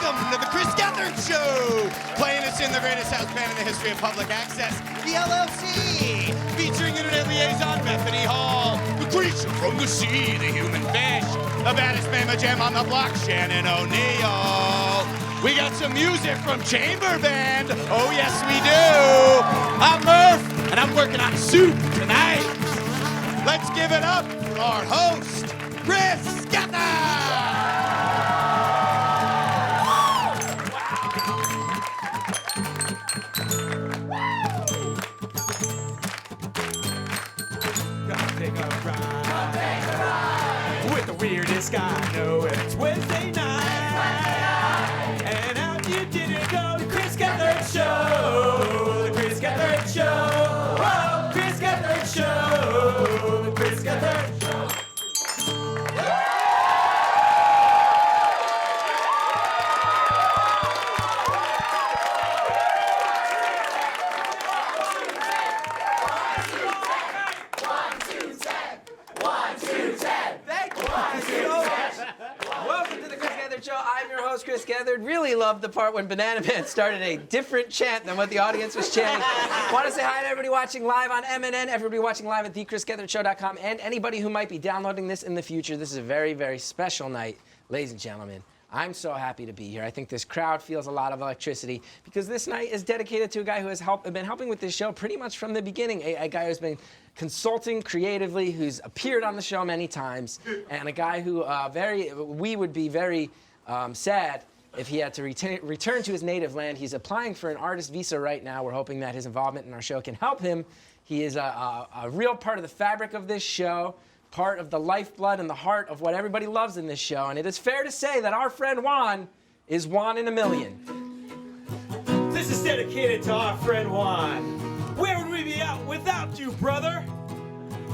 Welcome to the Chris Gethard Show, playing us in the greatest house band in the history of public access, the LLC, featuring internet liaison Bethany Hall, the creature from the sea, the human fish, the baddest mamma jam on the block, Shannon O'Neill. We got some music from Chamber Band. Oh yes, we do. I'm Murf, and I'm working on soup tonight. Let's give it up for our host, Chris Gethard. Take a ride with the weirdest guy. No, it's Wednesday night. And out you didn't go to Chris Gethard Show. The Chris Gethard Show. Oh, Chris Gethard Show. The Chris Gethard Show. I'm your host, Chris Gethard. Really loved the part when Banana Man started a different chant than what the audience was chanting. Want to say hi to everybody watching live on MNN, everybody watching live at thechrisgethershow.com, and anybody who might be downloading this in the future. This is a very, very special night, ladies and gentlemen. I'm so happy to be here. I think this crowd feels a lot of electricity because this night is dedicated to a guy who has been helping with this show pretty much from the beginning. A guy who's been consulting creatively, who's appeared on the show many times, and a guy who we would be very sad if he had to return to his native land. He's applying for an artist visa right now. We're hoping that his involvement in our show can help him. He is a real part of the fabric of this show, part of the lifeblood and the heart of what everybody loves in this show. And it is fair to say that our friend Juan is Juan in a million. This is dedicated to our friend Juan. Where would we be out without you, brother?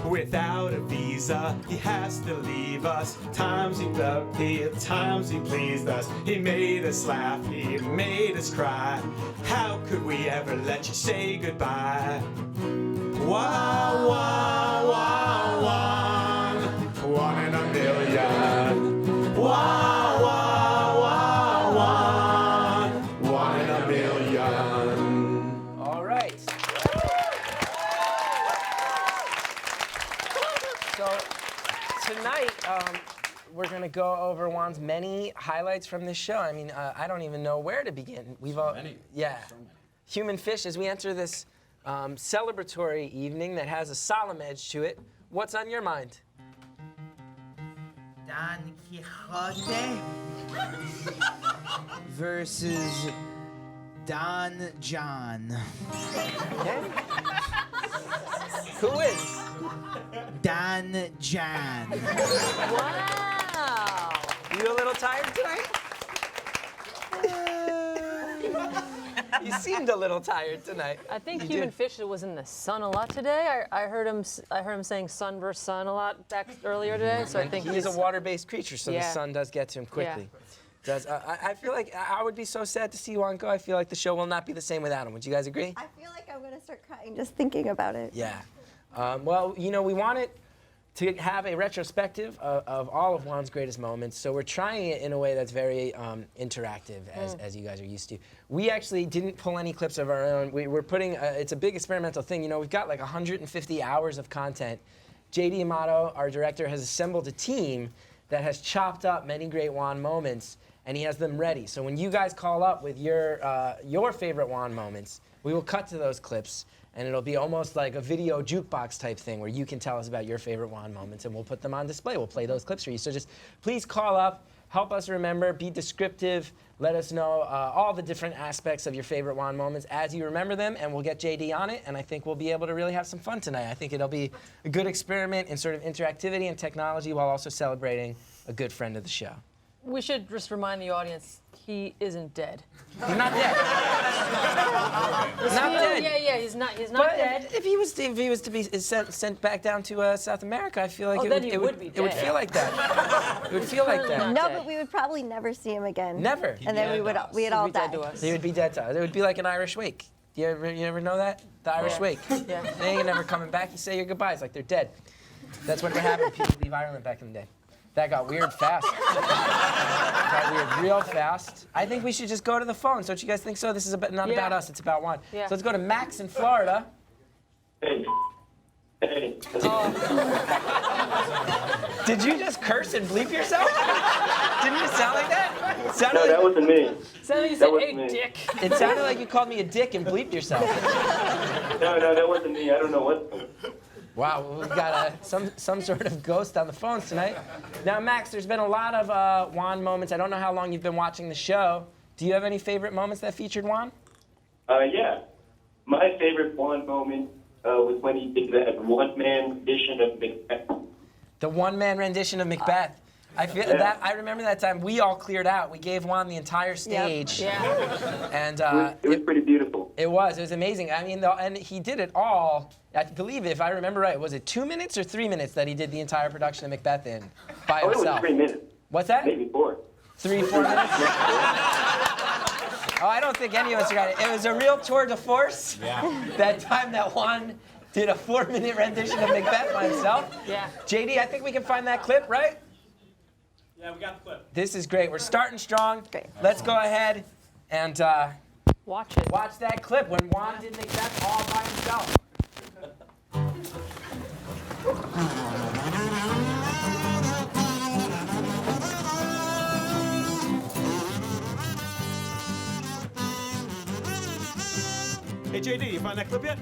Without a visa, he has to leave us. Times he loved, times he pleased us. He made us laugh, he made us cry. How could we ever let you say goodbye? Wow, wow, wow, wow. One in a million. Wow, wow, wow, wow. One in a million. All right. So tonight, we're going to go over Juan's many highlights from this show. I mean, I don't even know where to begin. We've all, yeah, human fish. As we enter this celebratory evening that has a solemn edge to it, what's on your mind? Don Quixote versus Don John. Okay. Who wins? Don John. Wow. You a little tired tonight? You seemed a little tired tonight. I think You Human did. Fish was in the sun a lot today. I heard him saying sun versus sun a lot back earlier today. So I think He's a water-based creature, so the Yeah. sun does get to him quickly. Does I feel like I would be so sad to see Juan go. I feel like the show will not be the same without him. Would you guys agree? I feel like I'm going to start crying just thinking about it. Yeah. Well, you know, we wanted to have a retrospective of all of Juan's greatest moments, so we're trying it in a way that's very interactive, as you guys are used to. We actually didn't pull any clips of our own. We're putting, it's a big experimental thing. You know, we've got like 150 hours of content. J.D. Amato, our director, has assembled a team that has chopped up many great Juan moments, and he has them ready. So when you guys call up with your favorite Juan moments, we will cut to those clips, and it'll be almost like a video jukebox type thing where you can tell us about your favorite Juan moments, and we'll put them on display. We'll play those clips for you. So just please call up, help us remember, be descriptive, let us know all the different aspects of your favorite Juan moments as you remember them, and we'll get JD on it, and I think we'll be able to really have some fun tonight. I think it'll be a good experiment in sort of interactivity and technology while also celebrating a good friend of the show. we should just remind the audience he isn't dead. He's not dead. He's not dead. Yeah, he's not But dead. if he was to be sent back down to South America, I feel like it would feel like that. It would feel like that. No, but we would probably never see him again. Never. And then we'd all die. He would be dead to us. It would be like an Irish wake. You ever know that? The Irish wake. Yeah. They ain't never coming back. You say your goodbyes like they're dead. That's what would happen to people leave Ireland back in the day. That got weird fast. disappeared real fast. I think we should just go to the phones. Don't you guys think so? This is not about us. It's about Juan. Yeah. So let's go to Max in Florida. Hey. Hey. Did you just curse and bleep yourself? Didn't you sound like that? It sounded No, like, that wasn't me. So you That said, wasn't "Hey, me. dick." it sounded like you called me a dick and bleeped yourself. No, that wasn't me. I don't know what. Wow, well, we've got some sort of ghost on the phones tonight. Now, Max, there's been a lot of Juan moments. I don't know how long you've been watching the show. Do you have any favorite moments that featured Juan? Yeah. My favorite Juan moment was when he did that one-man edition of Macbeth. The one-man rendition of Macbeth. I feel Yeah. that. I remember that time we all cleared out. We gave Juan the entire stage, Yeah. and It was pretty beautiful. it was amazing. I mean, and he did it all. I believe, if I remember right, was it 2 minutes or 3 minutes that he did the entire production of Macbeth in by Oh, it was himself? 3 minutes. What's that? Maybe 4. 3, 4 minutes? Oh, I don't think any of us got it. It was a real tour de force. Yeah. That time that Juan did a 4-minute rendition of Macbeth by himself. Yeah. JD, I think we can find that clip, right? Yeah, we got the clip. This is great. We're starting strong. Great. Let's go ahead and Watch it. watch that clip when Juan did Macbeth all by himself. Hey, JD, you find that clip yet?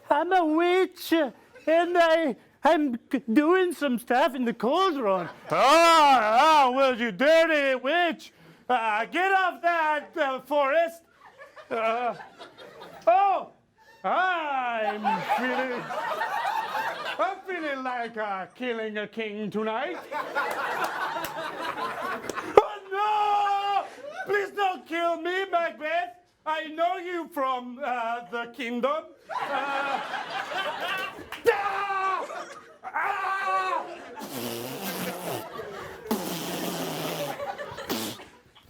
I'm a witch, and I'm doing some stuff in the cauldron. Well, you dirty witch! Get off that forest! I'm feeling like killing a king tonight. Oh no! Please don't kill me, Macbeth. I know you from the kingdom.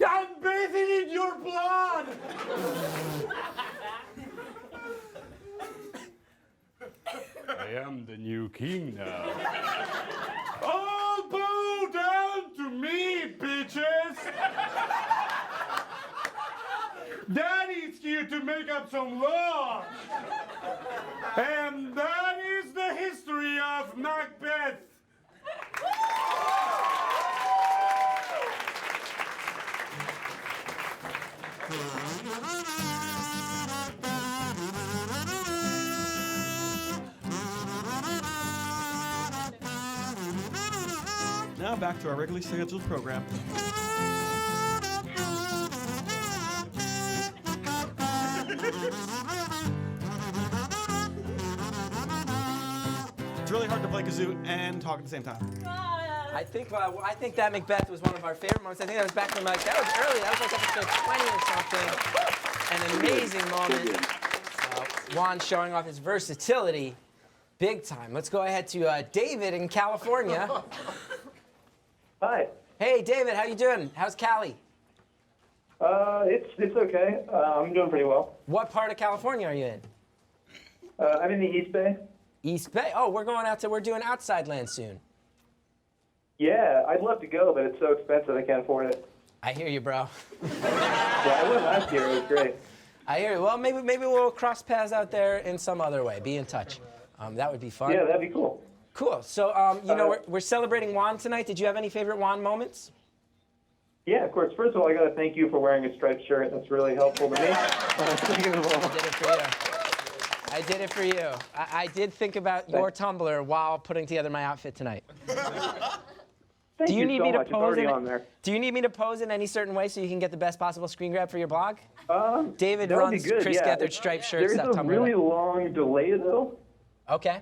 I'm bathing in your blood. I am the new king now. All bow down to me, bitches. Daddy's here to make up some law. And that is the history of Macbeth. Now back to our regularly scheduled program. It's really hard to play kazoo and talk at the same time. I think that Macbeth was one of our favorite moments. I think that was back when that was early. That was like episode 20 or something. An amazing moment. Juan showing off his versatility, big time. Let's go ahead to David in California. Hi. Hey, David, how you doing? How's Cali? It's okay. I'm doing pretty well. What part of California are you in? I'm in the East Bay. East Bay. Oh, we're doing Outside Land soon. Yeah, I'd love to go, but it's so expensive I can't afford it. I hear you, bro. Yeah, I went last year. It was great. I hear you. Well, maybe we'll cross paths out there in some other way. Be in touch. That would be fun. Yeah, that'd be cool. Cool. So, we're celebrating Juan tonight. Did you have any favorite Juan moments? Yeah, of course. First of all, I got to thank you for wearing a striped shirt. That's really helpful to me. Second of all, I did it for you. I did it for you. I did think about your Tumblr while putting together my outfit tonight. thank Do you need so me to much. It's pose already in on there. Do you need me to pose in any certain way so you can get the best possible screen grab for your blog? David that would be runs good, Chris yeah. Gethard striped There's shirts. a really long delay, though. Okay.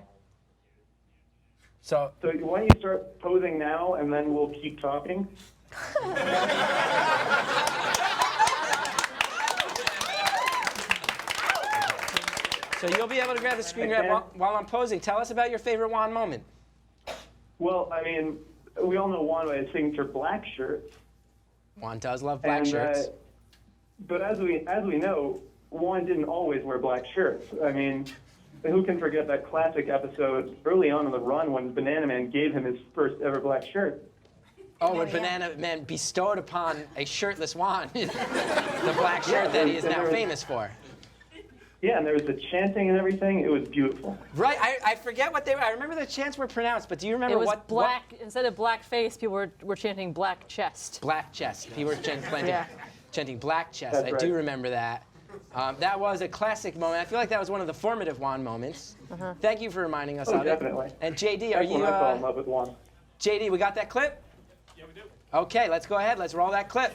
So So why don't you start posing now, and then we'll keep talking? you'll be able to grab the screen grab while I'm posing. Tell us about your favorite Juan moment. Well, I mean, we all know Juan by his signature black shirt. Juan does love black shirts. But as we know, Juan didn't always wear black shirts. I mean, who can forget that classic episode early on in the run when Banana Man gave him his first ever black shirt? Oh, when Banana Man bestowed upon a shirtless Juan the black shirt that he is now famous for. Yeah, and there was the chanting and everything. It was beautiful. Right, I forget what they were. I remember the chants were pronounced, but do you remember It was what? black, instead of black face, people were chanting black chest. Black chest. People were chanting black chest. That's I right. do remember that. That was a classic moment. I feel like that was one of the formative Juan moments. Thank you for reminding us of definitely. it. And JD, That's when I fell in love with Juan. JD, we got that clip? Yeah, we do. Okay, let's go ahead. Let's roll that clip.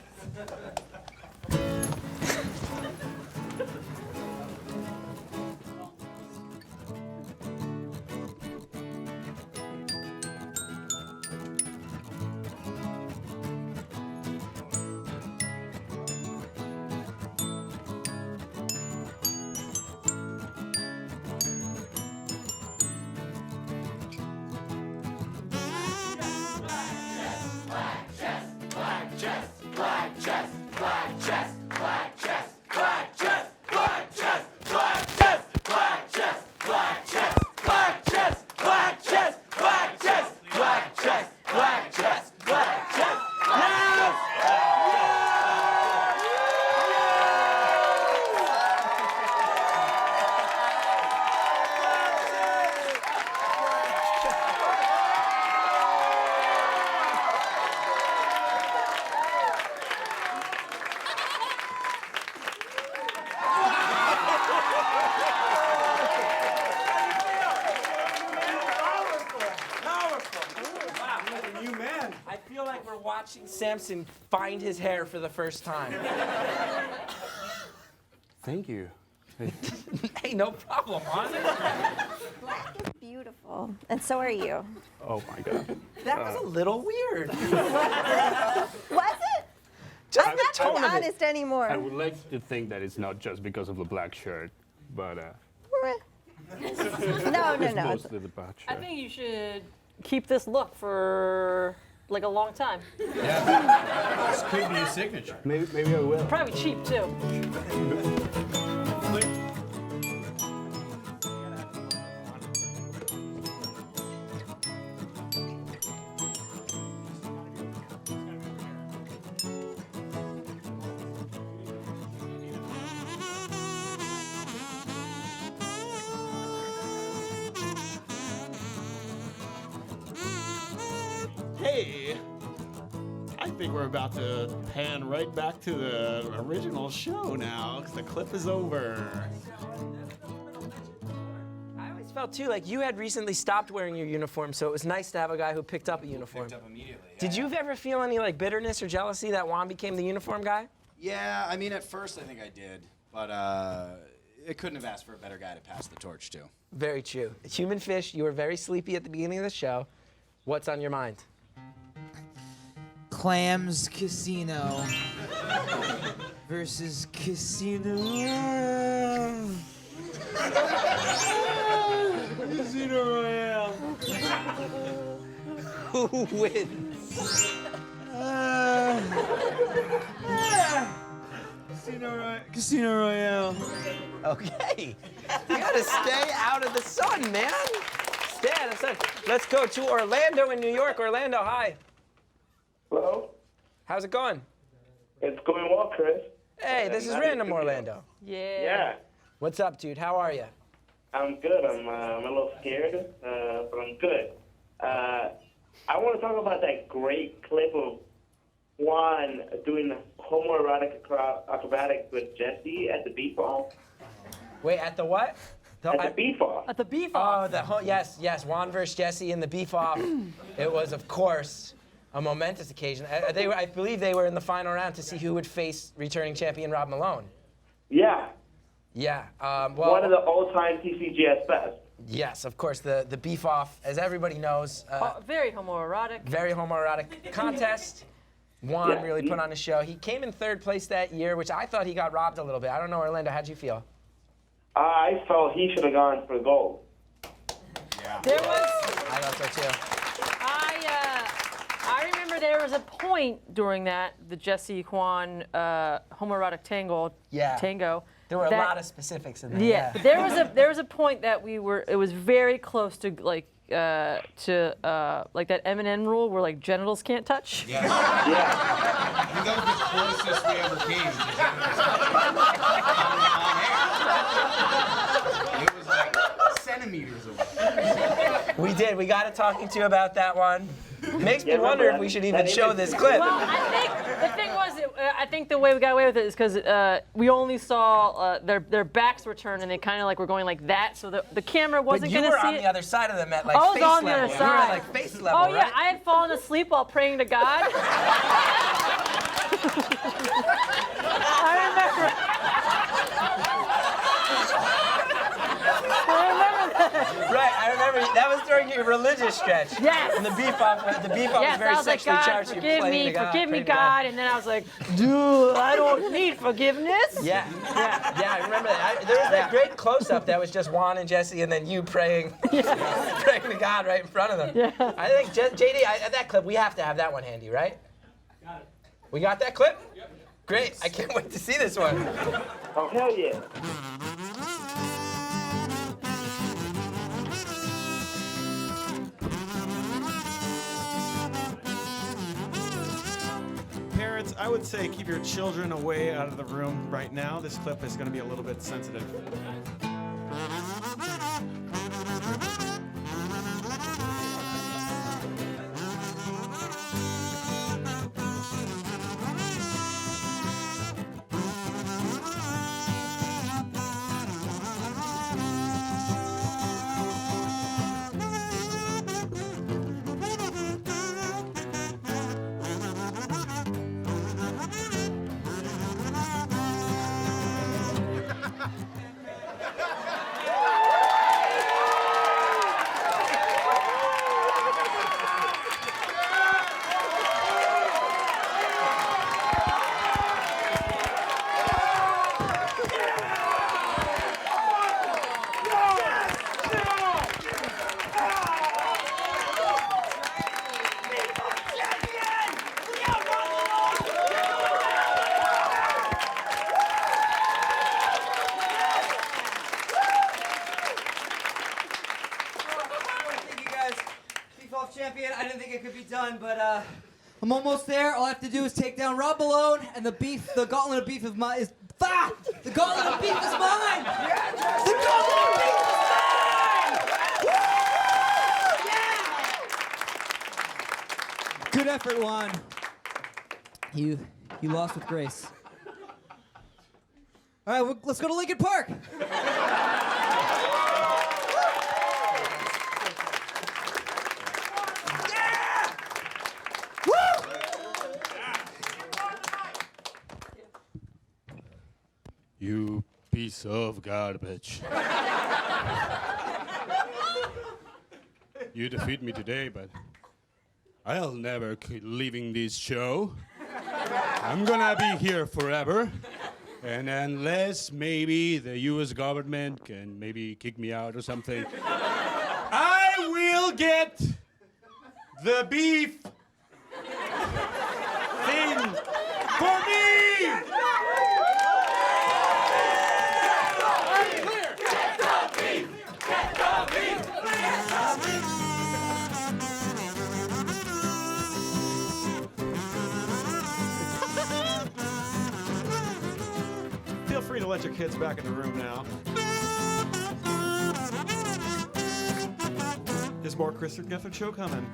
Watching Samson find his hair for the first time. Thank you. Hey, no problem, Juan. Black is beautiful, and so are you. Oh my God. That was a little weird. Was it? Just I'm the not tone being of it. honest anymore. I would like to think that it's not just because of the black shirt, but No. mostly the black shirt. I think you should keep this look for like a long time. Yeah. This could be a signature. Maybe I will. Probably cheap too. Hey, I think we're about to pan right back to the original show now, because the clip is over. I always felt too like you had recently stopped wearing your uniform, so it was nice to have a guy who picked up a uniform. Picked up immediately. Did you ever feel any like bitterness or jealousy that Juan became the uniform guy? Yeah, I mean, at first I think I did, but it couldn't have asked for a better guy to pass the torch to. Very true. Human Fish, you were very sleepy at the beginning of the show. What's on your mind? Clams Casino versus Casino. Casino Royale. Who wins? Casino Royale. Okay. You gotta stay out of the sun, man. Stay out of the sun. Let's go to Orlando in New York. Orlando, hi. Hello? How's it going? It's going well, Chris. Hey, this is Random Orlando. Yeah, What's up, dude? How are you? I'm good. I'm a little scared, but I'm good. I want to talk about that great clip of Juan doing homoerotic acrobatics with Jesse at the beef ball. Wait, at the what? At the beef off. At the beef Oh, off. yes, Juan versus Jesse in the beef off. It was, of course, a momentous occasion. I believe they were in the final round to see who would face returning champion Rob Malone. Yeah. Yeah. Well, One of the all-time TCGS best. yes, of course, the beef off, as everybody knows, Very homoerotic. very homoerotic contest. Juan Yeah. really put on a show. He came in third place that year, which I thought he got robbed a little bit. I don't know, Orlando, how'd you feel? I felt he should have gone for gold. There was. I thought so too. there was a point during the Jesse Juan homoerotic tango. There were a that- lot of specifics in there. Yeah, but there was a point that it was very close to like that Eminem rule where like genitals can't touch. Yes. Yeah. I think that was the closest we ever came to on air. It was like centimeters away. We did. We got to talking to you about that one. Makes me wonder if we should even show this clip. Well, I think the thing was, I think the way we got away with it is because we only saw their backs were turned and they kind of like were going like that, so the camera wasn't going to see it. But you were on the other side of them at like I was face on the level. other You were side. at like face level, Oh yeah, right? I had fallen asleep while praying to God. I remember that. Right, I remember that was during your religious stretch. Yes. And the beef off was very I was like, sexually God, charged. You forgive playing me, to God, forgive me, praying to God. And then I was like, dude, I don't need forgiveness. Yeah, I remember that. There was that great close-up that was just Juan and Jesse, and then you praying, praying to God right in front of them. Yeah. I think JD, that clip we have to have that one handy, right? Got it. We got that clip? Yep. Great. I can't wait to see this one. Oh, hell yeah. Parents, I would say keep your children away out of the room right now. This clip is going to be a little bit sensitive. Champion. I didn't think it could be done, but I'm almost there. All I have to do is take down Rob Malone, and the gauntlet of beef is mine. The gauntlet of beef is mine. The gauntlet of beef is mine. Woo! Yeah! Good effort, Juan. You lost with grace. All right, let's go to Lincoln Park. You piece of garbage. You defeat me today, but I'll never quit leaving this show. I'm gonna be here forever. And unless maybe the US government can maybe kick me out or something, I will get the beef thing for me! Feel free to let your kids back in the room now. There's more Chris Gethard show coming.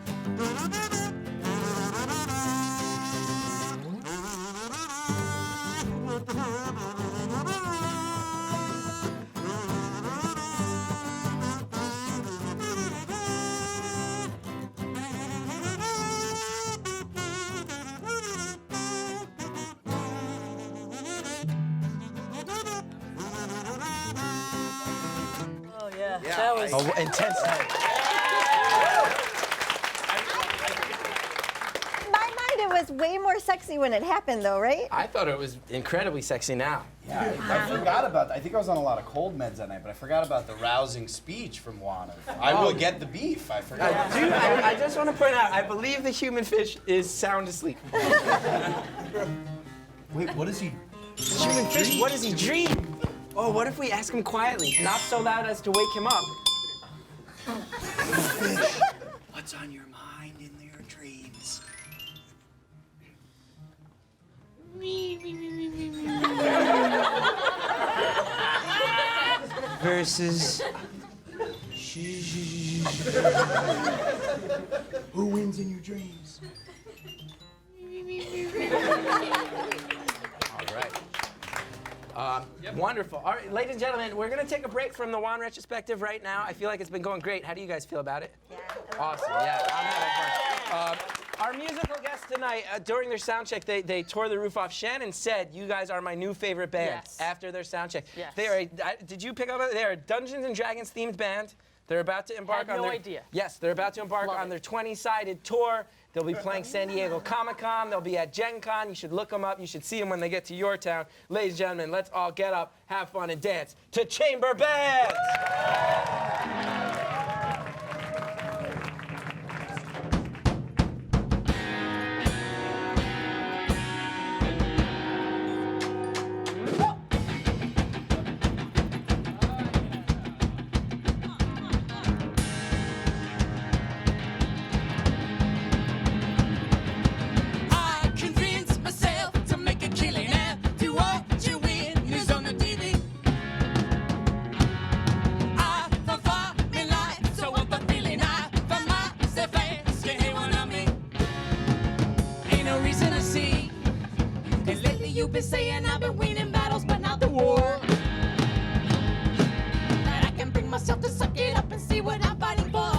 Oh yeah, that was intense night. My mind it was way more sexy when it happened, though, right? I thought it was incredibly sexy now. Yeah, I forgot about that. I think I was on a lot of cold meds that night, but I forgot about the rousing speech from Juan. I will get the beef. I forgot. Dude, I just want to point out, I believe the human fish is sound asleep. Wait, what is he? Human fish, what does he dream? Oh, what if we ask him quietly, not so loud as to wake him up? Fish, what's on your mind in your dreams? Versus. Who wins in your dreams? All right. Wonderful. All right, ladies and gentlemen, we're going to take a break from the Juan retrospective right now. I feel like it's been going great. How do you guys feel about it? Yeah. Awesome. Yeah, I'm having fun. Our musical guests tonight, during their sound check, they tore the roof off. Shannon said, "You guys are my new favorite band." Yes. After their sound check. Yes. They are. Did you pick up? They are a Dungeons and Dragons themed band. They're about to embark Had on no their. idea. Yes, they're about to embark Love on it. their 20-sided tour. They'll be playing San Diego Comic-Con. They'll be at Gen Con. You should look them up. You should see them when they get to your town. Ladies and gentlemen, let's all get up, have fun, and dance to Chamber Bands! I convinced myself to make a killing and to watch you win is on the TV. I thought me life, so what the feeling I found myself asking anyone of me. Ain't no reason to see. And lately you've been saying I've been winning battles, but not the war. That I can bring myself to suck it up and see what I'm fighting for.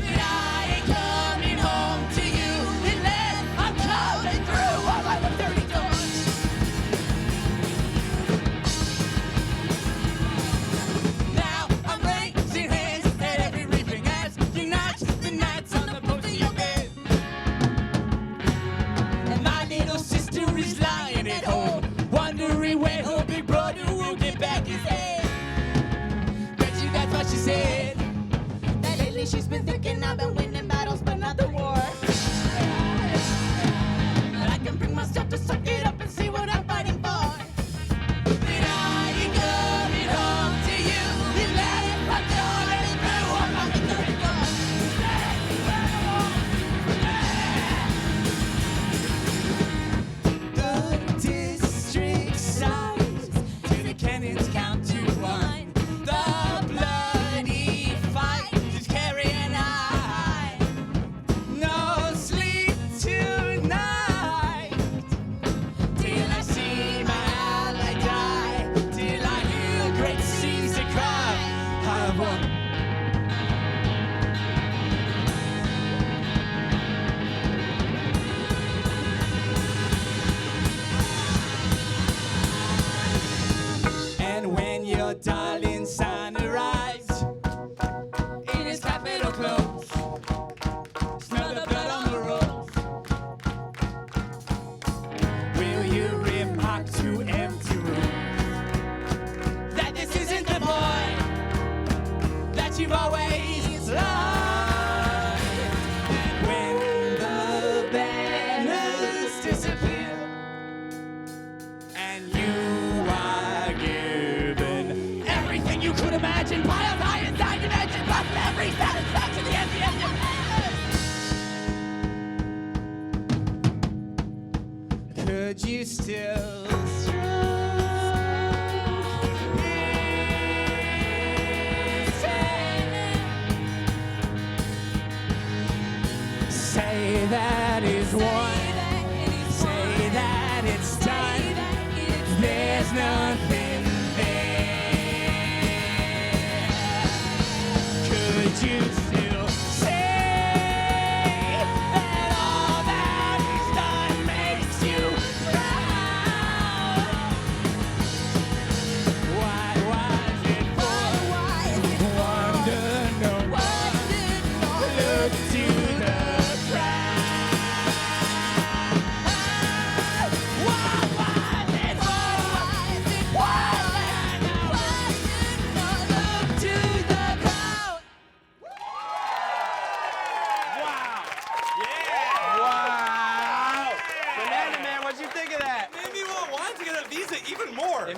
That I ain't coming home to you unless I'm coming through all of the dirty doors. Now I'm raising hands at every reaping as you notch the nights on the post of your bed. And my little sister is lying at home, wondering when her big brother will get back his head. Bet you that's what she said. That lately she's been thinking I've been winning battles, but not the war. That I can bring myself to suck it up and see what I'm fighting for. That I ain't coming home to you unless I'm coming through all of the dirty doors. The district size to the cannons count to one. The bloody fight is carrying on. No sleep tonight till I see my ally die. Till I hear great Caesar cry, I've won. And when your darling son arrives in his capital clothes, smell the blood on the road. Will you remark to empty rooms that this isn't the boy that you've always loved? And when the banners disappear and you are given everything you could imagine, piled high inside dimension, plus every satisfaction the empty engine. Could you still say that is one? Say that it's done. There's nothing there. Could you still say that all that is done makes you proud? What was it for? Wonder, no wonder. Look to the crowd.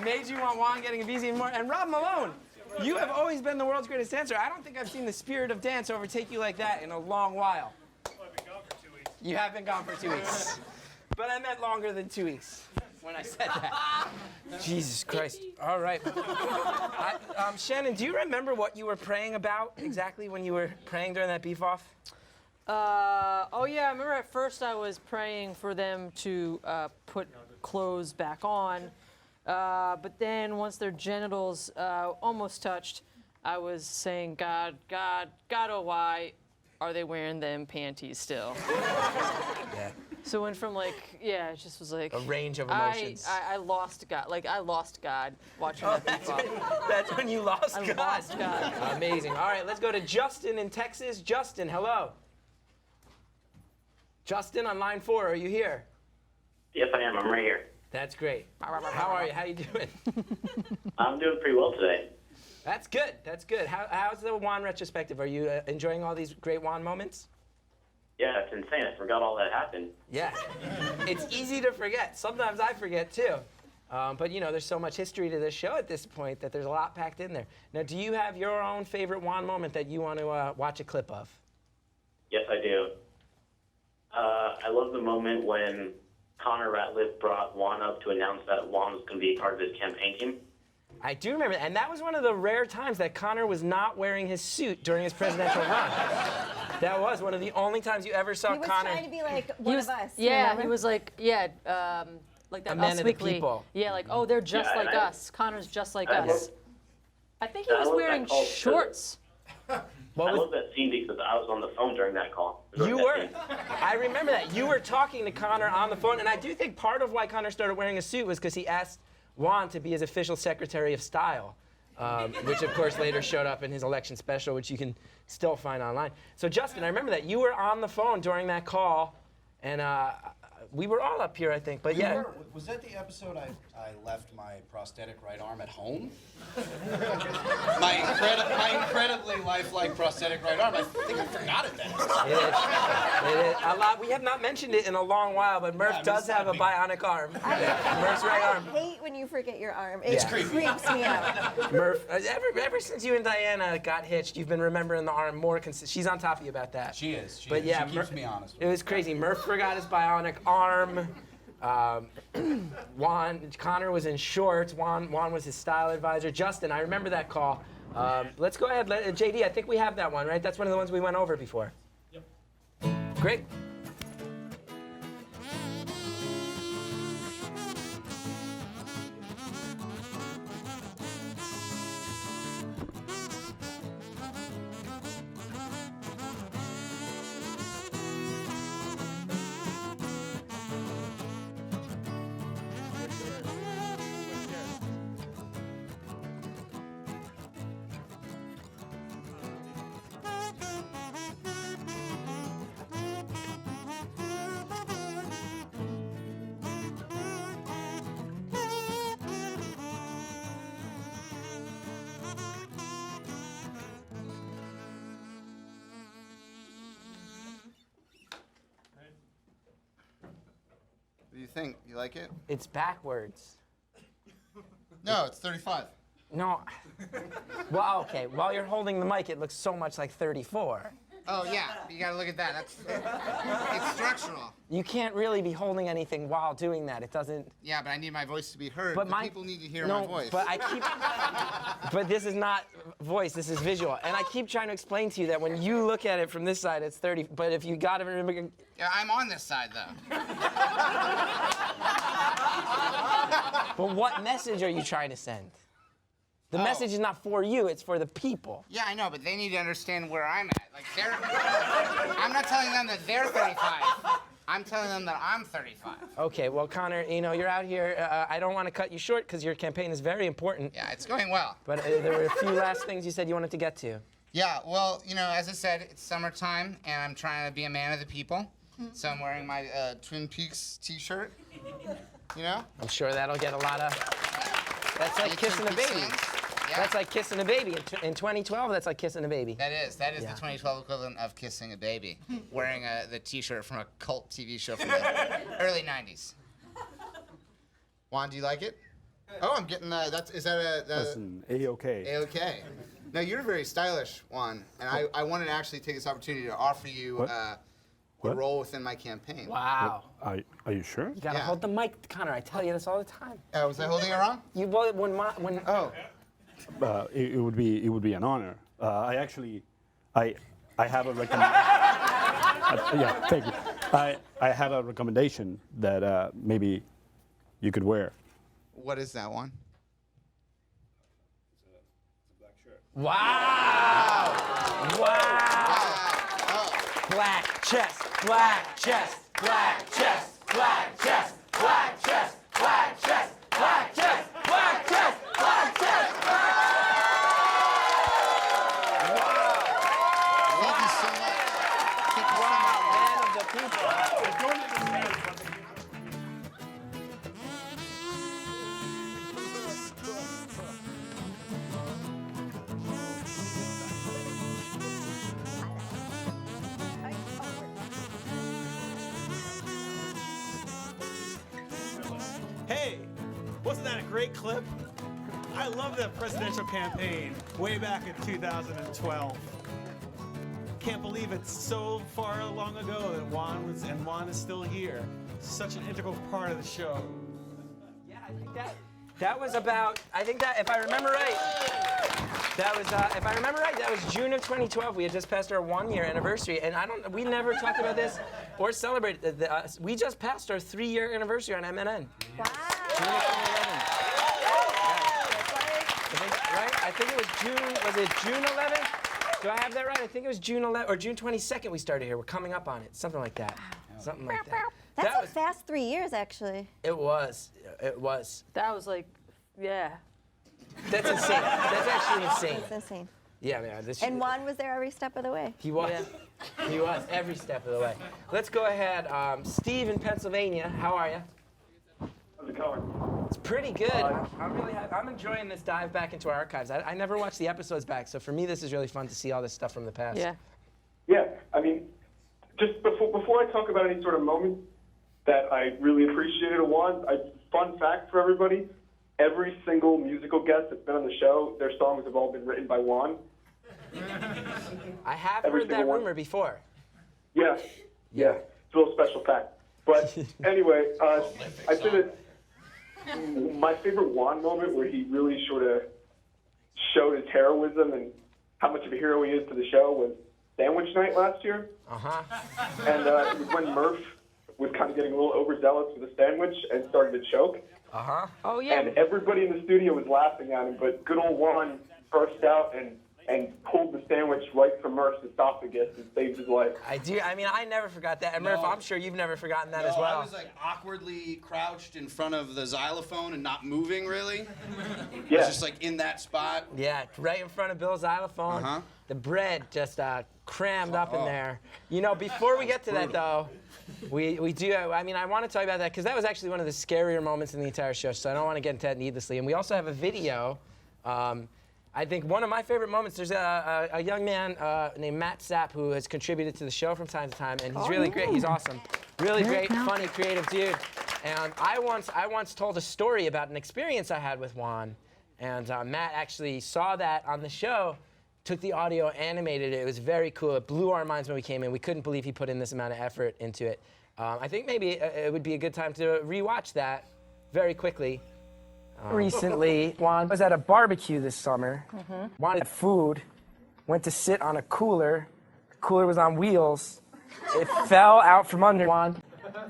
made you want Juan getting a visa even more. And Rob Malone, you have always been the world's greatest dancer. I don't think I've seen the spirit of dance overtake you like that in a long while. I've been gone for 2 weeks. You have been gone for 2 weeks. But I meant longer than 2 weeks when I said that. Jesus Christ. All right. Shannon, do you remember what you were praying about exactly when you were praying during that beef off? Oh yeah, I remember at first I was praying for them to put clothes back on, but then once their genitals almost touched, I was saying, God, oh why are they wearing them panties still? Yeah. So it went from it just was like a range of emotions. I lost God. I lost God watching that beef off. That's when you lost God. I lost God. Amazing. All right, let's go to Justin in Texas. Justin, hello. Justin on line 4, are you here? Yes, I am. I'm right here. That's great. How are you? How you doing? I'm doing pretty well today. That's good. That's good. How's the Juan retrospective? Are you enjoying all these great Juan moments? Yeah, it's insane. I forgot all that happened. Yeah. It's easy to forget. Sometimes I forget too. But there's so much history to this show at this point that there's a lot packed in there. Now, do you have your own favorite Juan moment that you want to watch a clip of? Yes, I do. I love the moment when Connor Ratliff brought Juan up to announce that Juan was going to be part of his campaign team. I do remember that. And that was one of the rare times that Connor was not wearing his suit during his presidential run. That was one of the only times you ever saw Connor. He was trying to be like one of us. Yeah, remember? he was like that A man Us of the Weekly. people. Yeah, oh, they're just Yeah, like and us. Connor's just like I us. love- I think he I was love wearing that call shorts. I love that scene because I was on the phone during that call. You were. I remember that. You were talking to Connor on the phone, and I do think part of why Connor started wearing a suit was because he asked Juan to be his official Secretary of Style, which of course later showed up in his election special, which you can still find online. So Justin, I remember that. You were on the phone during that call, and we were all up here, I think, but yeah. Was that the episode I left my prosthetic right arm at home? my incredibly lifelike prosthetic right arm. I think I forgot it then. It is. A lot. We have not mentioned it in a long while, but Murf does have a bionic arm. Murf's right arm. I hate when you forget your arm. It It's creeps me out. Murf, ever since you and Diana got hitched, you've been remembering the arm more consistent. She's on top of you about that. She is. She keeps me honest. It was crazy. Murf forgot his bionic arm. Connor was in shorts. Juan was his style advisor. Justin, I remember that call. Let's go ahead. JD, I think we have that one, right? That's one of the ones we went over before. Yep. Great. What do you think? You like it? It's backwards. No, it's 35. No. Well, okay. While you're holding the mic, it looks so much like 34. Oh, yeah. You got to look at that. That's it's structural. You can't really be holding anything while doing that. It doesn't. Yeah, but I need my voice to be heard. But the people need to hear no, my voice. But I keep. But this is not voice. This is visual. And I keep trying to explain to you that when you look at it from this side, it's 30. But if you got to remember. Yeah, I'm on this side though. But what message are you trying to send? The message is not for you, it's for the people. Yeah, I know, but they need to understand where I'm at. Like, I'm not telling them that they're 35. I'm telling them that I'm 35. Okay, well, Connor, you're out here. I don't want to cut you short because your campaign is very important. Yeah, it's going well. But there were a few last things you said you wanted to get to. Yeah, well, as I said, it's summertime, and I'm trying to be a man of the people. So I'm wearing my Twin Peaks t-shirt, I'm sure that'll get a lot of... That's like kissing a baby. Yeah. That's like kissing a baby. In 2012, that's like kissing a baby. That is the 2012 equivalent of kissing a baby. Wearing the t-shirt from a cult TV show from the early 90s. Juan, do you like it? Oh, I'm getting is that a That's an A-OK. A-OK. No, you're very stylish, Juan, and I wanted to actually take this opportunity to offer you a role within my campaign. Wow. Are you sure? You gotta hold the mic, Connor. I tell you this all the time. Was I holding it wrong? You when Oh. It would be an honor. I have a yeah, thank you. I have a recommendation that maybe you could wear. What is that one? Wow! Black chest, black chest, black chest, black chest, black chest, black chest, black chest, black chest, black chest. Thank you so much. Thank you so much. Man of the people. Hey, wasn't that a great clip? I love that presidential campaign way back in 2012. Can't believe it's so far long ago that Juan is still here. Such an integral part of the show. Yeah, I think that was about. I think that if I remember right, that was June of 2012. We had just passed our 1-year anniversary, and we never talked about this or celebrated. We just passed our 3-year anniversary on MNN. Wow. June of 2011. Right? I think it was June. Was it June 11th? Do I have that right? I think it was June 11th or June 22nd. We started here. We're coming up on it. Something like that. Something like that. That's a fast 3 years, actually. It was. It was. That was like, yeah. That's insane. That's actually insane. It's insane. Yeah, man. And Juan was there every step of the way. He was. Yeah. He was every step of the way. Let's go ahead. Steve in Pennsylvania, how are you? How's it going? It's pretty good. I'm enjoying this dive back into our archives. I never watched the episodes back, so for me this is really fun to see all this stuff from the past. Yeah. Yeah, I mean, just before I talk about any sort of moment that I really appreciated of Juan, fun fact for everybody, every single musical guest that's been on the show, their songs have all been written by Juan. I have heard that rumor before. Yeah. It's a little special fact. But anyway, I'd say that my favorite Juan moment where he really sort of showed his heroism and how much of a hero he is to the show was Sandwich Night last year. And it was when Murf was kind of getting a little overzealous with the sandwich and started to choke. Oh, yeah. And everybody in the studio was laughing at him, but good old Juan burst out and pulled the sandwich right from Murf's esophagus and saved his life. I do. I mean, I never forgot that. And Murf, I'm sure you've never forgotten that as well. I was like awkwardly crouched in front of the xylophone and not moving really. Yeah. I was just like in that spot. Yeah, right in front of Bill's xylophone. The bread just crammed up in there. You know, before we get to that though, we do. I mean, I want to talk about that because that was actually one of the scarier moments in the entire show. So I don't want to get into that needlessly. And we also have a video. I think one of my favorite moments, there's a young man named Matt Sapp who has contributed to the show from time to time, and he's really great. He's awesome. Really great, funny, creative dude. And I once told a story about an experience I had with Juan, and Matt actually saw that on the show, took the audio, animated it. It was very cool. It blew our minds when we came in. We couldn't believe he put in this amount of effort into it. I think maybe it would be a good time to rewatch that very quickly. Recently, Juan was at a barbecue this summer, wanted food, went to sit on a cooler. The cooler was on wheels. It fell out from under Juan.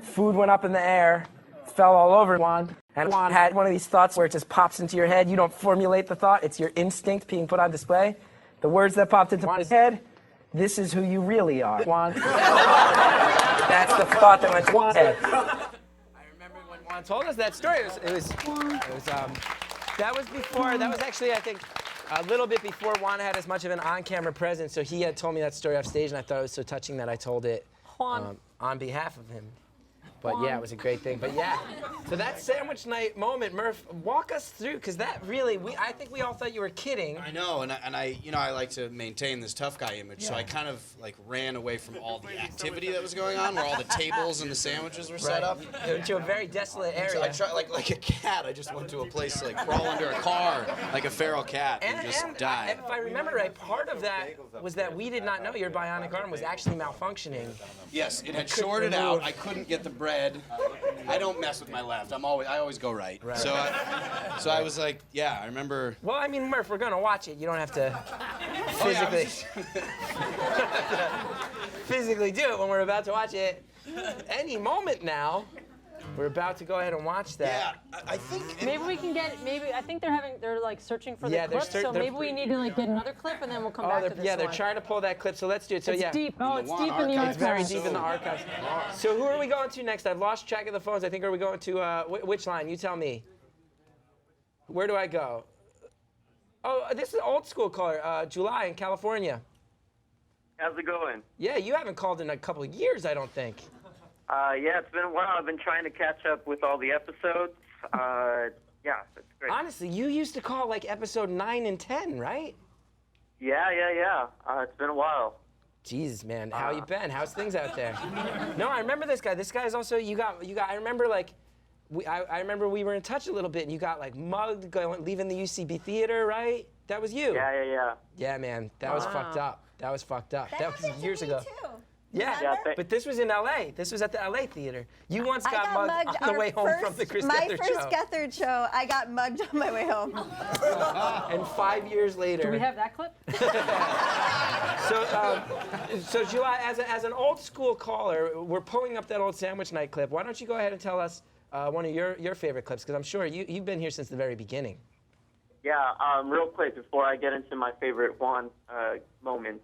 Food went up in the air, fell all over Juan. And Juan had one of these thoughts where it just pops into your head. You don't formulate the thought. It's your instinct being put on display. The words that popped into Juan's head, this is who you really are, Juan. That's the thought that went to Juan's head. Juan told us that story. That was before. That was actually, I think, a little bit before Juan had as much of an on-camera presence. So he had told me that story off stage, and I thought it was so touching that I told it on behalf of him. But yeah, it was a great thing. But yeah, so that sandwich night moment, Murf, walk us through, because that really, I think we all thought you were kidding. I know, and I, I like to maintain this tough guy image, so I kind of like ran away from all the activity that was going on, where all the tables and the sandwiches were set up. Into a very desolate area. So I tried, like a cat, I just went to a place to like crawl under a car like a feral cat and just die. If I remember right, part of that was that we did not know your bionic arm was actually malfunctioning. Yes, it had shorted out. I couldn't get the bread. I don't mess with my left. I always go right. So I was like, yeah, I remember. Well, I mean, Murf, we're gonna watch it. You don't have to physically physically do it when we're about to watch it. Any moment now. We're about to go ahead and watch that. Yeah, I think. Maybe we can get. I think they're like searching for the clip. So maybe we need to like get another clip and then we'll come back to this one. Yeah, they're trying to pull that clip. So let's do it. So it's yeah. Deep. Oh, it's deep in the archives. It's very deep in the archives. So who are we going to next? I've lost track of the phones. I think are we going to which line? You tell me. Where do I go? Oh, this is an old school caller, July in California. How's it going? Yeah, you haven't called in a couple of years, I don't think. Yeah, it's been a while. I've been trying to catch up with all the episodes. Yeah, it's great. Honestly, you used to call like episode 9 and 10, right? Yeah. It's been a while. Jesus, man, how you been? How's things out there? No, I remember this guy. This guy is also you got. I remember like, I remember we were in touch a little bit, and you got like mugged leaving the UCB theater, right? That was you. Yeah. Yeah, man, that was fucked up. That was fucked up. That was years ago. Too. Yeah, but this was in LA. This was at the LA theater. You once got mugged on the way home from the Chris Gethard show. My first Gethard show, I got mugged on my way home. And 5 years later. Do we have that clip? So July, as an old school caller, we're pulling up that old sandwich night clip. Why don't you go ahead and tell us one of your favorite clips? Because I'm sure you've been here since the very beginning. Yeah, real quick before I get into my favorite Juan moment.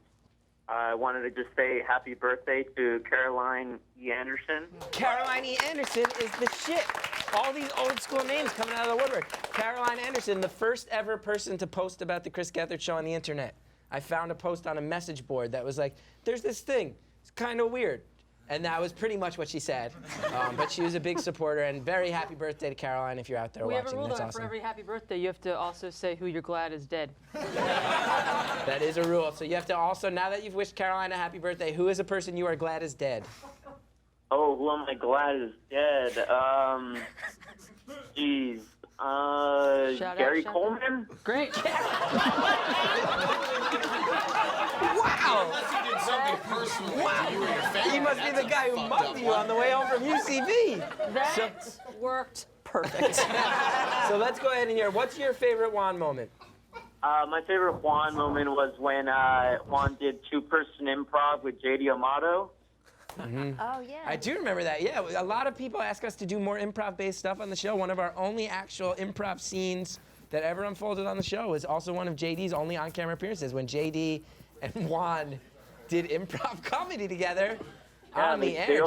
I wanted to just say happy birthday to Caroline E. Anderson. Caroline E. Anderson is the shit. All these old school names coming out of the woodwork. Caroline Anderson, the first ever person to post about the Chris Gethard show on the internet. I found a post on a message board that was like, there's this thing. It's kind of weird. And that was pretty much what she said. But she was a big supporter, and very happy birthday to Caroline if you're out there we watching. have a rule That's though, awesome. for every happy birthday, you have to also say who you're glad is dead. That is a rule. So you have to also, now that you've wished Caroline a happy birthday, who is a person you are glad is dead? Oh, who am I glad is dead? Geez. Gary Coleman? Great. Wow! He did something personal to you or your family. He must be the guy who mugged you on the way home from UCB. That worked perfect. So let's go ahead and hear. What's your favorite Juan moment? My favorite Juan moment was when Juan did two-person improv with J.D. Amato. Mm-hmm. Oh, yeah. I do remember that, yeah. A lot of people ask us to do more improv-based stuff on the show. One of our only actual improv scenes that ever unfolded on the show was also one of JD's only on-camera appearances, when JD and Juan did improv comedy together on the air.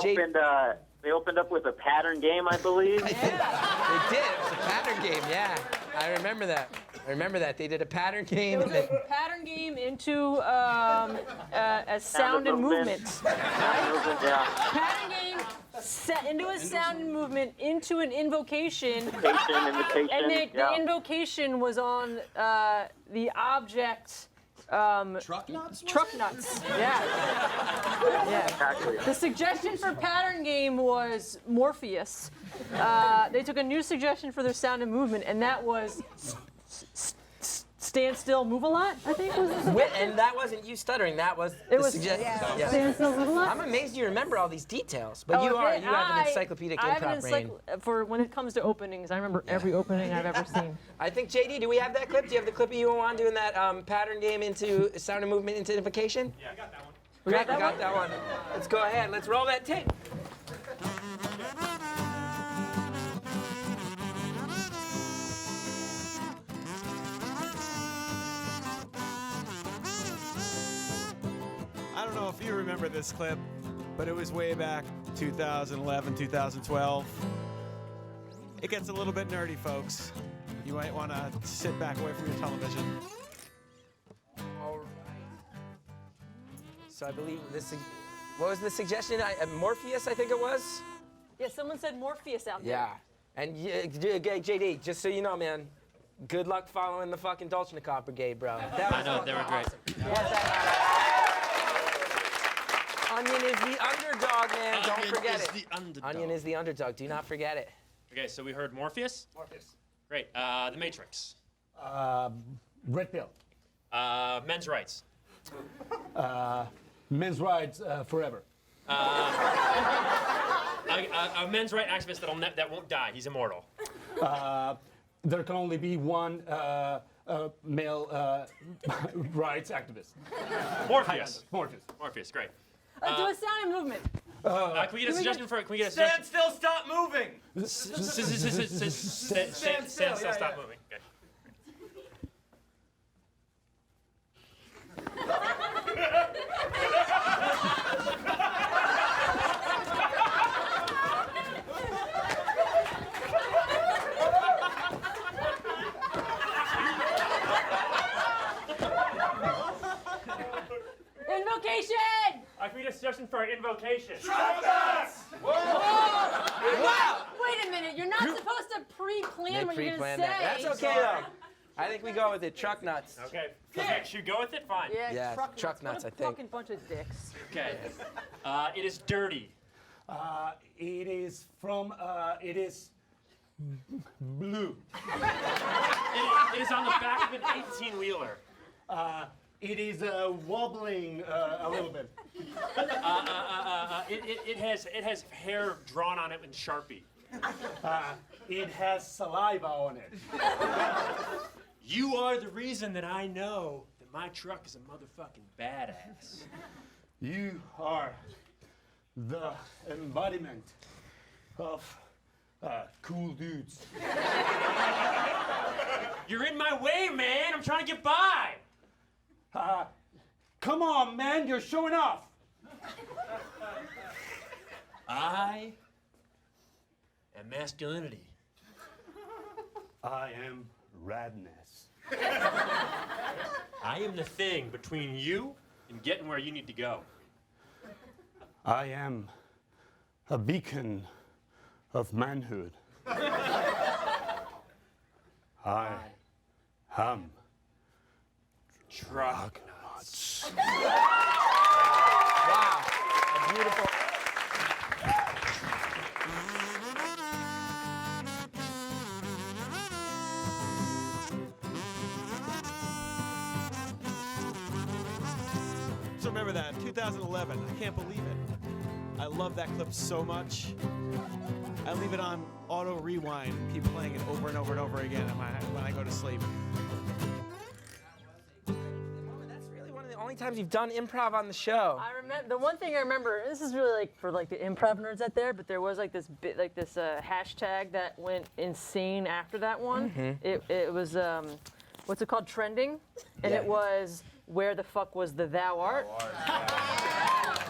They opened up with a pattern game, I believe. They did. It was a pattern game, yeah. I remember that. They did a pattern game. It was a pattern game into a sound and movement. Yeah. Pattern game set into a sound and movement into an invocation. Invocation. And the invocation was on the object. Truck nuts? Truck nuts. Yeah. Exactly. The suggestion for pattern game was Morpheus. They took a new suggestion for their sound and movement, and that was stand still, move a lot, I think was the And that wasn't you stuttering, that was suggestion. Yeah. Stand still, move a lot. I'm amazed you remember all these details, but you have an encyclopedic improv brain. For when it comes to openings, I remember every opening I've ever seen. I think, JD, do we have that clip? Do you have the clip of you and Juan doing that pattern game into sound and movement into invocation? Yeah, I got that one. Great, we got that one. Let's go ahead, let's roll that tape. I don't know if you remember this clip, but it was way back 2011, 2012. It gets a little bit nerdy, folks. You might want to sit back away from your television. All right. So I believe this. What was the suggestion? Morpheus, I think it was. Yeah, someone said Morpheus out there. Yeah. And JD, just so you know, man, good luck following the fucking Dolchnikov Brigade, bro. I know, they were great. Onion is the underdog, man. Don't Onion forget is it. the underdog. Onion is the underdog. Do not forget it. Okay, so we heard Morpheus. Morpheus. Great. The Matrix. Red pill. Men's rights. Men's rights forever. A men's right activist that won't die. He's immortal. There can only be one male rights activist. Morpheus. Morpheus. Morpheus. Great. Do a sound and movement. Can we get a suggestion for? Can we get a Stand suggestion? still, stop moving. Stand still. Stop moving. Okay. Invocation! Can we get a suggestion for our invocation? Wow! Wait a minute, you're not supposed to pre-plan what you're going to say. that. That's okay, though. I think we go with it. Truck nuts. Okay. Should we go with it? Fine. Yeah, truck nuts, I What a think. fucking bunch of dicks. Okay. It is dirty. It is from. It is blue. It is on the back of an 18-wheeler. It is wobbling a little bit. It has hair drawn on it in Sharpie. It has saliva on it. You are the reason that I know that my truck is a motherfucking badass. You are the embodiment of cool dudes. You're in my way, man. I'm trying to get by. Come on, man, you're showing off. I am masculinity. I am radness. I am the thing between you and getting where you need to go. I am a beacon of manhood. I am truck nuts. Wow. A beautiful. So remember that, 2011. I can't believe it. I love that clip so much. I leave it on auto rewind, keep playing it over and over and over again when I go to sleep. That's really one of the only times you've done improv on the show. I remember the one thing I remember. This is really like for like the improv nerds out there, but there was like this hashtag that went insane after that one. It was what's it called? Trending, and it was where the fuck was the thou art?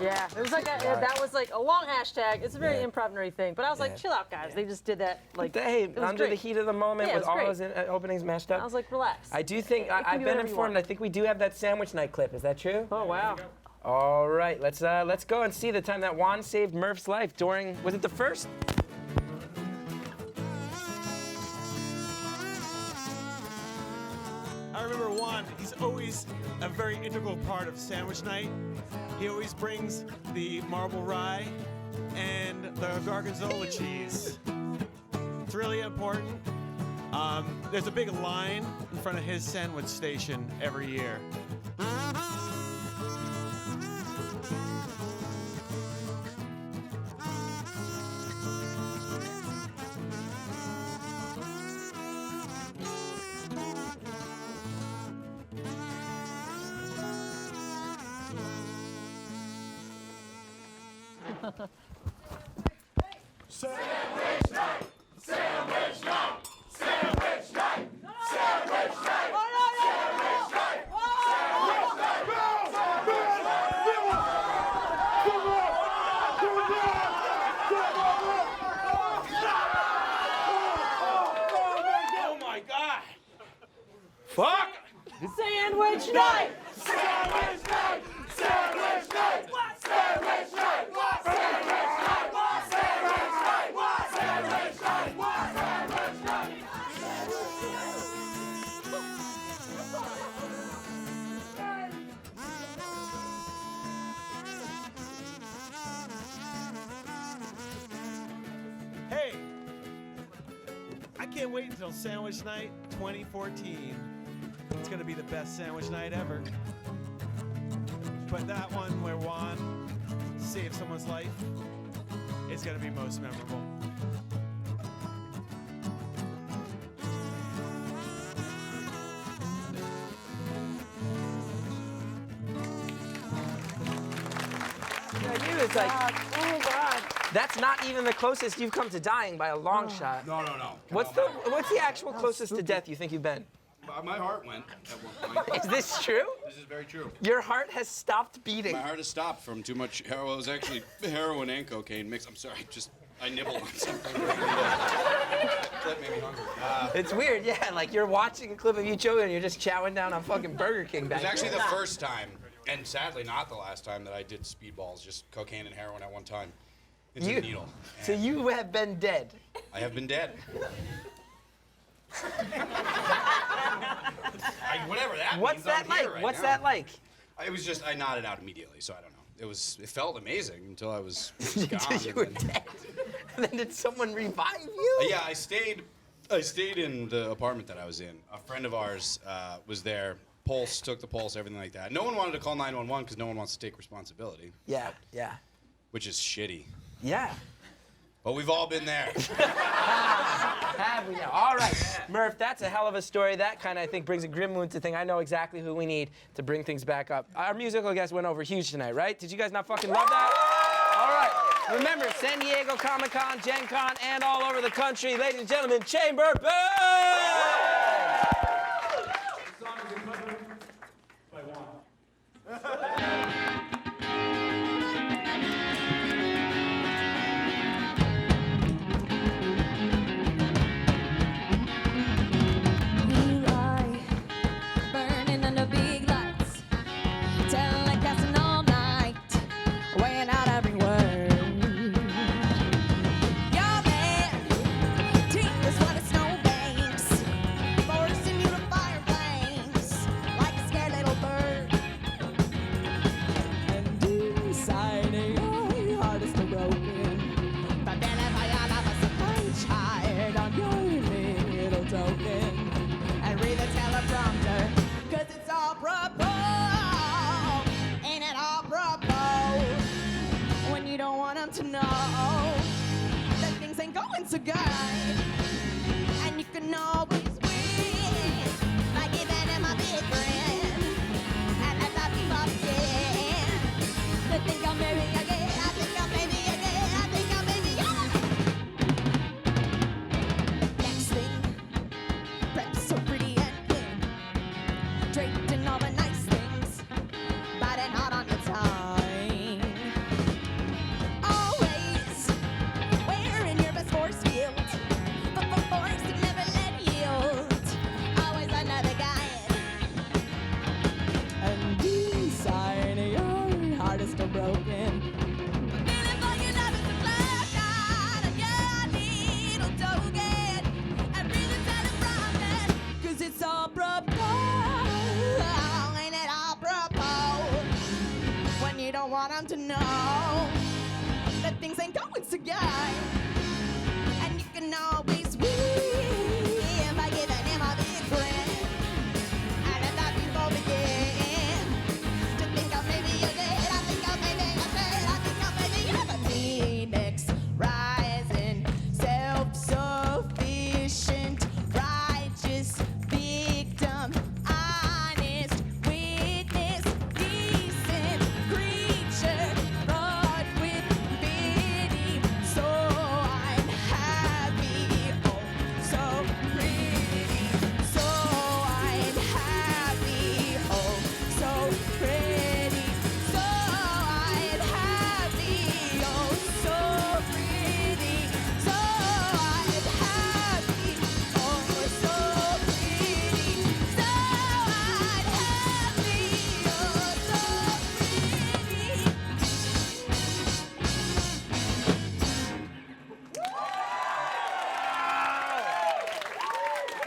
Yeah, it was like that was like a long hashtag. It's a very improv nerdy thing, but I was like, chill out, guys. They just did that like Hey, under the heat of the moment with all great. those openings mashed up. I was like, relax. I do think I've been informed. I think we do have that sandwich night clip. Is that true? Oh wow. All right, let's go and see the time that Juan saved Murf's life during. Was it the first? I remember Juan, he's always a very integral part of sandwich night. He always brings the marble rye and the gorgonzola cheese. It's really important. There's a big line in front of his sandwich station every year. Sandwich night! Sandwich night! Sandwich night! Sandwich night! Sandwich night! Oh my God! Fuck! Sandwich night! Sandwich night! Sandwich night! Sandwich night! Sandwich night! Sandwich night! can't wait until Sandwich Night 2014. It's gonna be the best sandwich night ever. But that one where Juan saves someone's life is gonna be most memorable. Yeah, you, it's like, oh God. That's not even the closest you've come to dying by a long shot. No. What's the actual closest to death you think you've been? My heart went at one point. Is this true? This is very true. Your heart has stopped beating. My heart has stopped from too much heroin. It was actually heroin and cocaine mixed. I'm sorry, I nibbled on something. That made me hungry. It's weird, yeah. Like you're watching a clip of you choking and you're just chowing down on fucking Burger King back It was actually there. the first time, and sadly not the last time, that I did speedballs, just cocaine and heroin at one time. Into the needle. So you have been dead. I have been dead. Whatever that What's means, that I'm like? here right What's now. that like? It was just, I nodded out immediately, so I don't know. It felt amazing until I was gone. Until you were dead. And then did someone revive you? Yeah, I stayed in the apartment that I was in. A friend of ours was there. Pulse, took the pulse, everything like that. No one wanted to call 911 because no one wants to take responsibility. Yeah. Which is shitty. Yeah. But we've all been there. Have we now? All right, Murf, that's a hell of a story. That kind of, I think, brings a grim mood to thing. I know exactly who we need to bring things back up. Our musical guest went over huge tonight, right? Did you guys not fucking love that? All right. Remember, San Diego Comic-Con, Gen Con, and all over the country. Ladies and gentlemen, Chamber Band! By Juan. Burning under big lights, telecasting all night, weighing out every word. Your man, teeth is what it's no banks, forcing you to fire flames like a scared little bird. And inside your heart is still broken, but then if I have a punch hide on your little token and read the teleprompter, 'cause it's all propos. Ain't it all propos? When you don't want them to know that things ain't going so good, and you can always win by giving him a big grin, and let that be my again. To think I'll marry again, I think I'll maybe again, I think I'll maybe next thing, prep so pretty and clean, draped in all the nice things, biting hard on your tongue. Always wearing your best force field, but for force to never let yield. Always another guy, and inside your heart is still broken. Feeling for your love is a flash out of your needle token, and breathing teleprompter, 'cause it's all propos. Ain't it all propos? When you don't want them to know that things ain't going so good, and you can always win by giving him a big grin, and let that people begin to think of maybe you did. I think of maybe I said, I think of maybe you're the phoenix rising, self-sufficient, righteous victim, honest witness, decent creature, wrought with pity. So I'm happy, oh so pretty. So I'm happy, oh so pretty. So I'm happy, oh so pretty. So I'm happy, oh so pretty. So I'm happy,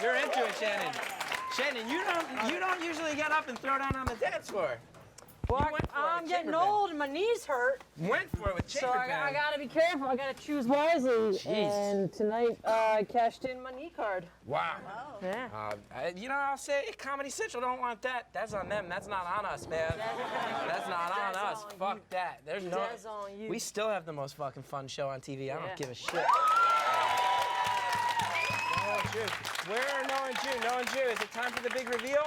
You're into it, Shannon. Shannon, you don't usually get up and throw down on the dance floor. Well, I'm getting old and my knees hurt. Went for it with So chamber I band. gotta be careful. I gotta choose wisely. Jeez. And tonight I cashed in my knee card. Wow. Yeah. You know, I'll say Comedy Central don't want that. That's on them. That's not on us, man. That's not on us. Fuck that. There's no. That's on you. We still have the most fucking fun show on TV. I don't give a shit. Noah and Drew. Where are Noah and Drew? Noah and Drew, is it time for the big reveal?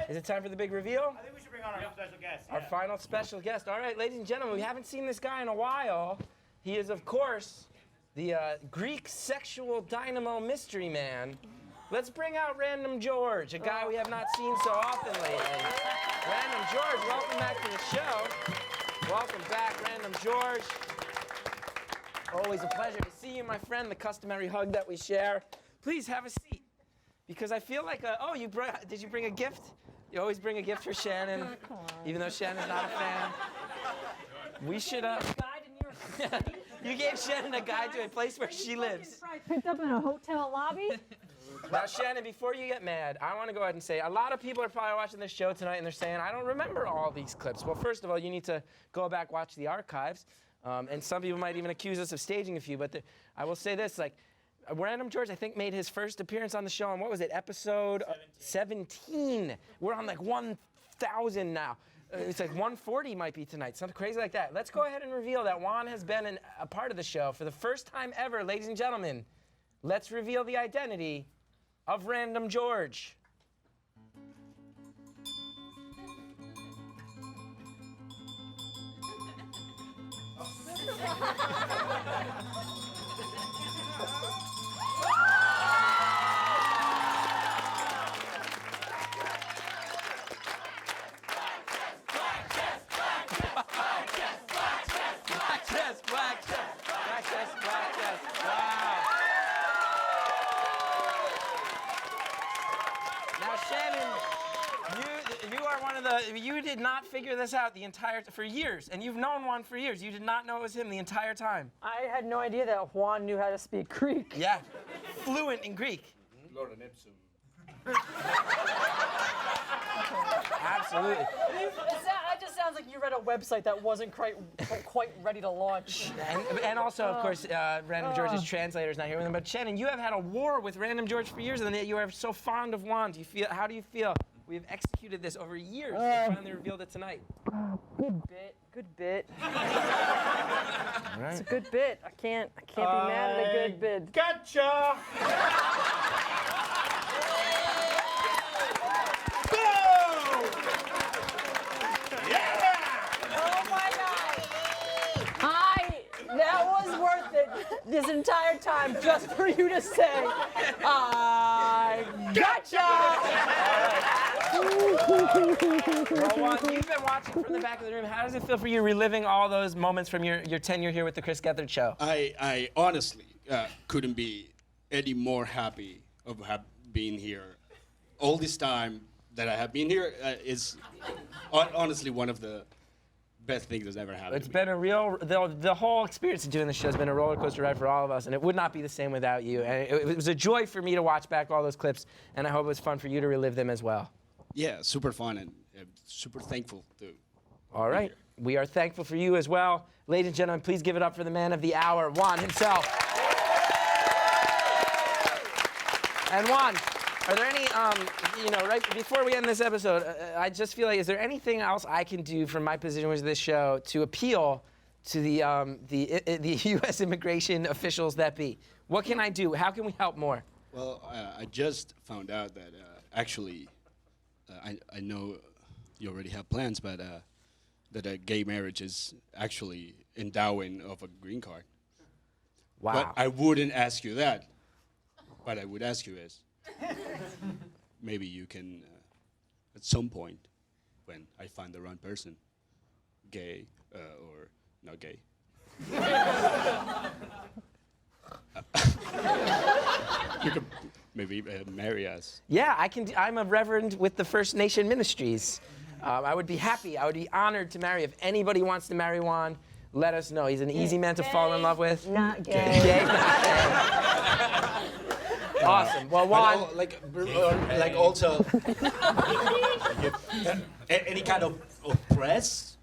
Is it time for the big reveal? I think we should bring on our special guest. Our final special guest. All right, ladies and gentlemen, we haven't seen this guy in a while. He is, of course, the Greek sexual dynamo mystery man. Let's bring out Random George, a guy we have not seen so often lately. Random George, welcome back to the show. Welcome back, Random George. Always a pleasure to see you, my friend. The customary hug that we share. Please have a seat, because I feel like did you bring a gift? You always bring a gift for Shannon, even though Shannon's not a fan. We should You gave Shannon a guide to a place where she lives. Probably picked up in a hotel lobby. Now, Shannon, before you get mad, I want to go ahead and say a lot of people are probably watching this show tonight and they're saying, I don't remember all these clips. Well, first of all, you need to go back, watch the archives. And some people might even accuse us of staging a few, but I will say this, like, Random George, I think, made his first appearance on the show on, what was it, episode 17. We're on like 1,000 now. It's like 140 might be tonight, something crazy like that. Let's go ahead and reveal that Juan has been a part of the show for the first time ever, ladies and gentlemen. Let's reveal the identity of Random George. You did not figure this out for years, and you've known Juan for years. You did not know it was him the entire time. I had no idea that Juan knew how to speak Greek. Yeah, fluent in Greek. Absolutely. That just sounds like you read a website that wasn't quite ready to launch. And also, of course, Random George's translator's not here with him. But Shannon, you have had a war with Random George for years, and yet you are so fond of Juan. How do you feel? We've executed this over years and finally revealed it tonight. Good bit. Right. It's a good bit. I can't be mad at a good bit. Gotcha! Oh my God! That was worth it this entire time just for you to say, I gotcha! Well, Juan, you've been watching from the back of the room. How does it feel for you reliving all those moments from your tenure here with the Chris Gethard show? I honestly couldn't be any more happy of being here. All this time that I have been here is honestly one of the best things that's ever happened. It's been a real, the whole experience of doing this show has been a roller coaster ride for all of us, and it would not be the same without you. And it was a joy for me to watch back all those clips, and I hope it was fun for you to relive them as well. Yeah, super fun and super thankful too. All right. We are thankful for you as well. Ladies and gentlemen, please give it up for the man of the hour, Juan himself. And Juan, are there any, right before we end this episode, I just feel like, is there anything else I can do from my position with this show to appeal to the U.S. immigration officials that be? What can I do? How can we help more? Well, I just found out that actually, I know you already have plans, but that a gay marriage is actually endowing of a green card. Wow. But I wouldn't ask you that. What I would ask you is, maybe you can, at some point, when I find the wrong person, gay or not gay, you could maybe marry us. Yeah, I can. I'm a reverend with the First Nation Ministries. I would be happy. I would be honored to marry. If anybody wants to marry Juan, let us know. He's an easy man to fall in love with. Not gay. Gay, not gay. Awesome. Well, Juan, like also any kind of of press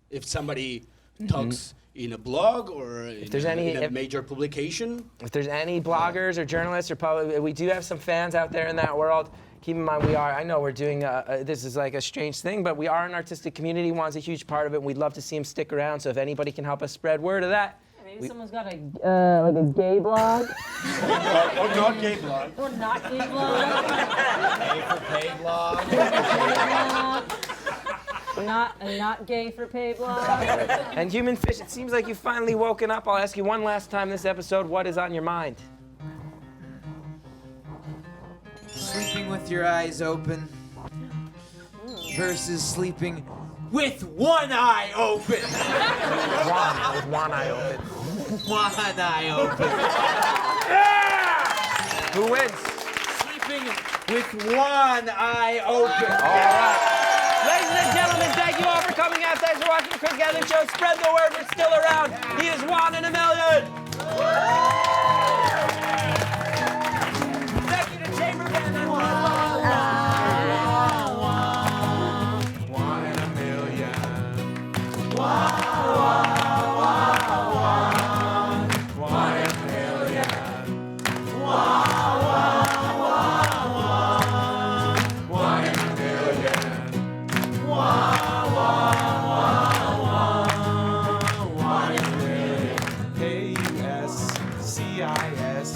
if somebody talks in a blog or in a major publication. If there's any bloggers or journalists or we do have some fans out there in that world. Keep in mind, I know we're doing, this is like a strange thing, but we are an artistic community. Juan's a huge part of it, and we'd love to see him stick around. So if anybody can help us spread word of that. Maybe someone's got a gay blog. Or not gay blog. Or not gay blog. Gay for pay blog. Not gay for pay blog. And Human Fish, it seems like you've finally woken up. I'll ask you one last time this episode, what is on your mind? Sleeping with your eyes open versus sleeping with one eye open. With one eye open. One eye open. Yeah! Who wins? Sleeping with one eye open. All right. Ladies and gentlemen, thank you all for coming out. Thanks for watching the Chris Gethard Show. Spread the word, we're still around. He is Juan in a million. Thank you to Chamber Band and Juan in a million. Juan in a million. K-U-S-C-I-S,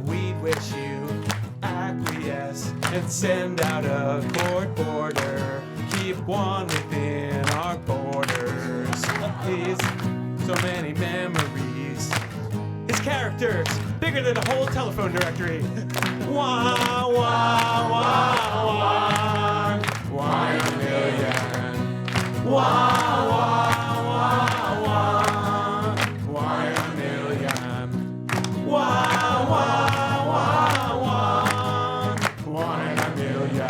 we'd wish you acquiesce and send out a court order. Keep Juan within our borders. His so many memories. His characters bigger than a whole telephone directory. Juan, Juan, Juan, Juan, Juan in a million. Juan, Juan, Juan, Juan, Juan in a million. Juan, Juan, Juan, Juan, Juan in a million.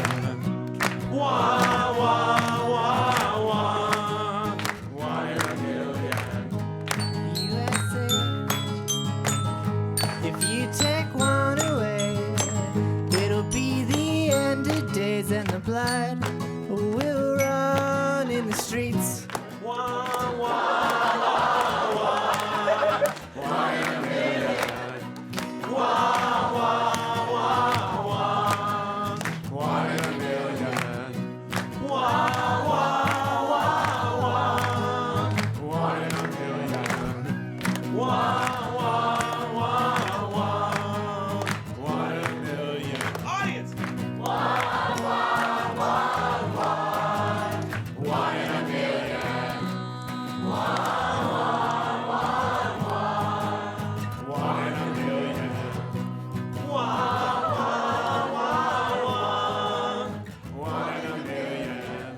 Juan, Juan, Juan, Juan, Juan in a million. If you take one away, it'll be the end of days and the blood will run in the streets. Juan, Juan, Juan, Juan, Juan in a million. Juan, Juan, Juan, Juan, Juan in a million. Juan, Juan, Juan, Juan, Juan in a million. Juan, Juan, Juan, Juan, Juan in a million. Audience! Juan, Juan, Juan, Juan, Juan in a million. Juan, Juan, Juan, Juan, Juan in a million. Juan, Juan, Juan, Juan, Juan in a million.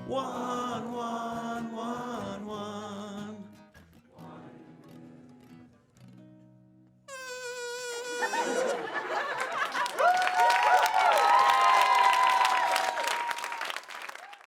Juan, Juan, Juan, Juan.